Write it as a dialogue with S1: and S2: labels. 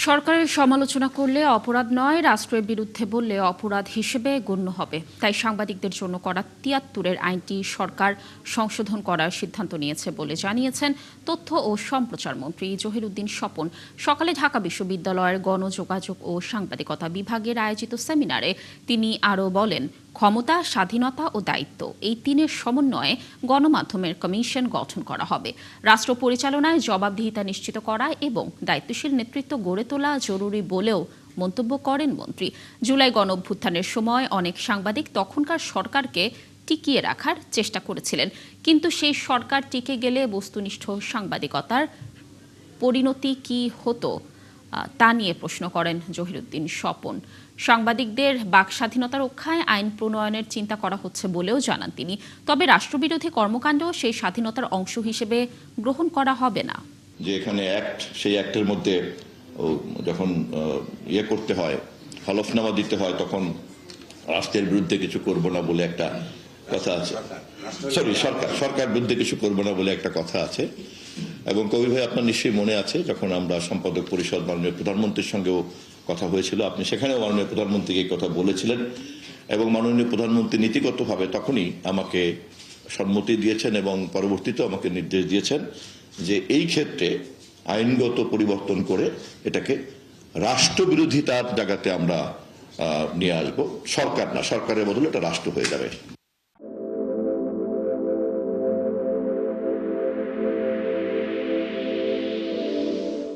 S1: সরকারের সমালোচনা করলে অপরাধ নয়, রাষ্ট্রের বিরুদ্ধে বললে অপরাধ হিসেবে গণ্য হবে। তাই সাংবাদিকদের জন্য করা ৭৩-এর আইনটি সরকার সংশোধন করার সিদ্ধান্ত নিয়েছে বলে জানিয়েছেন তথ্য ও সম্প্রচার মন্ত্রী জহিরুদ্দিন স্বপন। সকালে ঢাকা বিশ্ববিদ্যালয়ের গণযোগাযোগ ও সাংবাদিকতা বিভাগের আয়োজিত সেমিনারে তিনি আরও বলেন, ক্ষমতা, স্বাধীনতা ও দায়িত্ব এই তিনের সমন্বয়ে গণমাধ্যমের কমিশন গঠন করা হবে। রাষ্ট্র পরিচালনায় জবাবদিহিতা নিশ্চিত করা এবং দায়িত্বশীল নেতৃত্ব গড়ে তোলা জরুরি বলেও মন্তব্য করেন মন্ত্রী। জুলাই গণঅভ্যুত্থানের সময় অনেক সাংবাদিক তখনকার সরকারকে টিকিয়ে রাখার চেষ্টা করেছিলেন, কিন্তু সেই সরকার টিকে গেলে বস্তুনিষ্ঠ সাংবাদিকতার পরিণতি কি হতো তা নিয়ে প্রশ্ন করেন জহিরুদ্দিন স্বপন। সাংবাদিকদের বাক স্বাধীনতা রক্ষায় আইন প্রণয়নের চিন্তা করা হচ্ছে বলেও জানান তিনি। তবে রাষ্ট্রবিরোধী কর্মকাণ্ড সেই স্বাধীনতার অংশ হিসেবে গ্রহণ করা হবে না।
S2: যে এখানে অ্যাক্ট, সেই অ্যাক্টের মধ্যে যখন করতে হয়, হলফনামা দিতে হয়, তখন রাষ্ট্রের বিরুদ্ধে কিছু করব না বলে একটা কথা আছে। সরকার বিরুদ্ধে কিছু করব না বলে একটা কথা আছে। এবং কবির ভাই, আপনার নিশ্চয়ই মনে আছে, যখন আমরা সম্পাদক পরিষদ মাননীয় প্রধানমন্ত্রীর সঙ্গেও কথা হয়েছিল, আপনি সেখানেও মাননীয় প্রধানমন্ত্রীকে এই কথা বলেছিলেন এবং মাননীয় প্রধানমন্ত্রী নীতিগতভাবে তখনই আমাকে সম্মতি দিয়েছেন এবং পরবর্তীতেও আমাকে নির্দেশ দিয়েছেন যে এই ক্ষেত্রে আইনগত পরিবর্তন করে এটাকে রাষ্ট্রবিরোধিতার জায়গাতে আমরা নিয়ে আসবো। সরকার না, সরকারের বদলে এটা রাষ্ট্র হয়ে যাবে।